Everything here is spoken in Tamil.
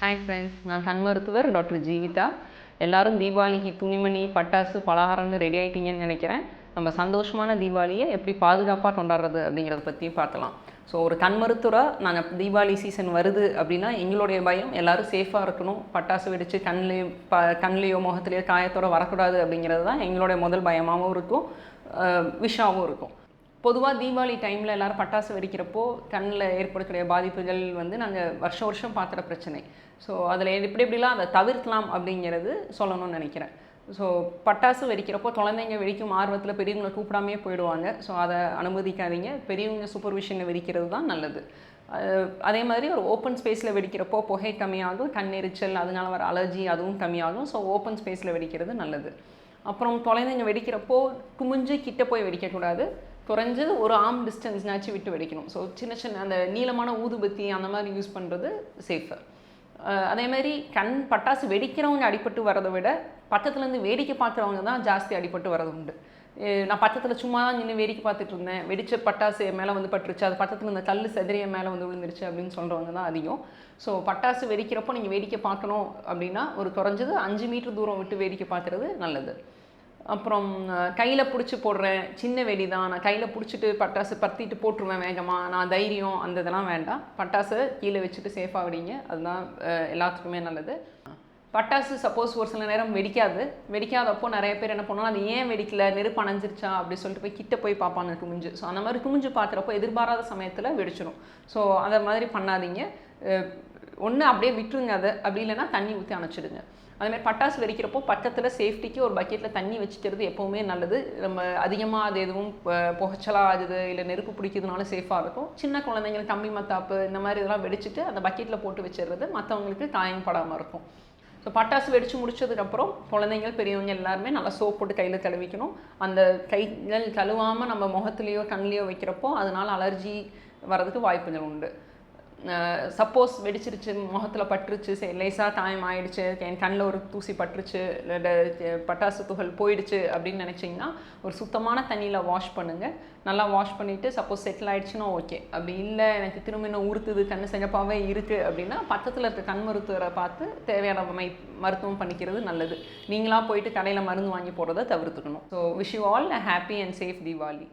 ஹாய் ஃப்ரெண்ட்ஸ், நான் கண் மருத்துவர் டாக்டர் ஜீவிதா. எல்லோரும் தீபாவளிக்கு துணிமணி, பட்டாசு, பலகாரம்னு ரெடி ஆகிட்டீங்கன்னு நினைக்கிறேன். நம்ம சந்தோஷமான தீபாவளியை எப்படி பாதுகாப்பாக கொண்டாடுறது அப்படிங்கிறத பற்றி பார்க்கலாம். ஸோ ஒரு கண் மருத்துவராக நாங்கள் தீபாவளி சீசன் வருது அப்படின்னா எங்களுடைய பயம் எல்லோரும் சேஃபாக இருக்கணும், பட்டாசு வெடித்து கண்லேயோ முகத்துலேயோ காயத்தோடு வரக்கூடாது அப்படிங்கிறது தான் எங்களுடைய முதல் பயமாகவும் இருக்கும், விஷாவும் இருக்கும். பொதுவாக தீபாவளி டைமில் எல்லோரும் பட்டாசு வெடிக்கிறப்போ கண்ணில் ஏற்படக்கூடிய பாதிப்புகள் நாங்கள் வருஷம் பார்க்குற பிரச்சனை. ஸோ அதில் எப்படிலாம் அதை தவிர்க்கலாம் அப்படிங்கிறது சொல்லணும்னு நினைக்கிறேன். ஸோ பட்டாசு வெடிக்கிறப்போ குழந்தைங்க வெடிக்கும் ஆர்வத்தில் பெரியவங்களை கூப்பிடாமே போயிடுவாங்க. ஸோ அதை அனுமதிக்காதீங்க. பெரியவங்க சூப்பர்விஷனில் வெடிக்கிறது தான் நல்லது. அதே மாதிரி ஒரு ஓப்பன் ஸ்பேஸில் வெடிக்கிறப்போ புகை கம்மியாகும், கண் எரிச்சல், அதனால வர அலர்ஜி அதுவும் கம்மியாகும். ஸோ ஓப்பன் ஸ்பேஸில் வெடிக்கிறது நல்லது. அப்புறம் குழந்தைங்க வெடிக்கிறப்போ குமிஞ்சு கிட்ட போய் வெடிக்கக்கூடாது. குறைஞ்சது ஒரு ஆர்ம் டிஸ்டன்ஸ்னாச்சும் விட்டு வெடிக்கணும். ஸோ சின்ன அந்த நீளமான ஊதுபத்தி அந்த மாதிரி யூஸ் பண்ணுறது சேஃபர். அதேமாதிரி பட்டாசு வெடிக்கிறவங்க அடிபட்டு வரதை விட பக்கத்துலேருந்து வேடிக்கை பார்க்குறவங்க தான் ஜாஸ்தி அடிபட்டு வரது உண்டு. நான் பக்கத்தில் சும்மா தான் நின்று வேடிக்கை பார்த்துட்டு இருந்தேன், வெடித்த பட்டாசு மேலே பட்டுருச்சு, அது பக்கத்தில் இந்த கல் செதறிய மேலே விழுந்துருச்சு அப்படின்னு சொல்கிறவங்க தான் அதிகம். ஸோ பட்டாசு வெடிக்கிறப்போ நீங்கள் வேடிக்கை பார்க்கணும் அப்படின்னா ஒரு குறைஞ்சது 5 மீட்டர் தூரம் விட்டு வேடிக்கை பார்க்குறது நல்லது. அப்புறம் கையில் பிடிச்சி போடுறேன், சின்ன வெடி தான், நான் கையில் பிடிச்சிட்டு பட்டாசு பற்றிட்டு போட்டுருவேன் வேகமாக, நான் தைரியம் அந்த இதெல்லாம் வேண்டாம். பட்டாசை கீழே வச்சுட்டு சேஃபாக வெடிங்க, அதுதான் எல்லாத்துக்குமே நல்லது. பட்டாசு சப்போஸ் ஒரு சில நேரம் வெடிக்காதப்போ நிறைய பேர் என்ன பண்ணுவோம், அது ஏன் வெடிக்கல, நெருப்பு அணைஞ்சிருச்சா அப்படி சொல்லிட்டு போய் கிட்ட போய் பார்ப்பாங்க குமிஞ்சு. ஸோ அந்த மாதிரி குமிஞ்சு பார்க்குறப்போ எதிர்பாராத சமயத்தில் வெடிச்சிடும். ஸோ அதை மாதிரி பண்ணாதீங்க. ஒன்று அப்படியே விட்டுருங்க, அதை அப்படி இல்லைன்னா தண்ணி ஊற்றி அணைச்சிடுங்க. அதுமாதிரி பட்டாசு வெடிக்கிறப்போ பக்கத்தில் சேஃப்டிக்கு ஒரு பக்கெட்டில் தண்ணி வச்சுக்கிறது எப்போவுமே நல்லது. நம்ம அதிகமாக அது எதுவும் புகைச்சலாக ஆகுது இல்லை நெருப்பு பிடிக்கிறதுனால சேஃபாக இருக்கும். சின்ன குழந்தைங்களுக்கு கம்பி மத்தாப்பு இந்த மாதிரி இதெல்லாம் வெடிச்சிட்டு அந்த பக்கெட்டில் போட்டு வச்சிடுறது மற்றவங்களுக்கு காயம் படாமல் இருக்கும். ஸோ பட்டாசு வெடித்து முடிச்சதுக்கப்புறம் குழந்தைங்கள் பெரியவங்க எல்லாருமே நல்லா சோப் போட்டு கையில் கழுவிக்கணும். அந்த கைகள் கழுவாமல் நம்ம முகத்துலேயோ கண்லேயோ வைக்கிறப்போ அதனால் அலர்ஜி வரதுக்கு வாய்ப்புகள் உண்டு. சப்போஸ் வெடிச்சிருச்சு, முகத்தில் பட்டுருச்சு, லேசாக காயம் ஆகிடுச்சு, என் கண்ணில் ஒரு தூசி பட்டுருச்சு, பட்டாசு துகள் போயிடுச்சு அப்படின்னு நினச்சிங்கன்னா ஒரு சுத்தமான தண்ணியில் வாஷ் பண்ணுங்கள். நல்லா வாஷ் பண்ணிவிட்டு சப்போஸ் செட்டில் ஆகிடுச்சுன்னா ஓகே. அப்படி இல்லை எனக்கு திரும்ப இன்னும் உறுத்துது, கண் சிகப்பாகவே இருக்குது அப்படின்னா பக்கத்தில் இருக்க கண் மருத்துவரை பார்த்து தேவையான மருத்துவம் பண்ணிக்கிறது நல்லது. நீங்களாக போயிட்டு கடையில் மருந்து வாங்கி போடுறதை தவிர்த்துக்கணும். So wish you all a happy and safe Deepavali.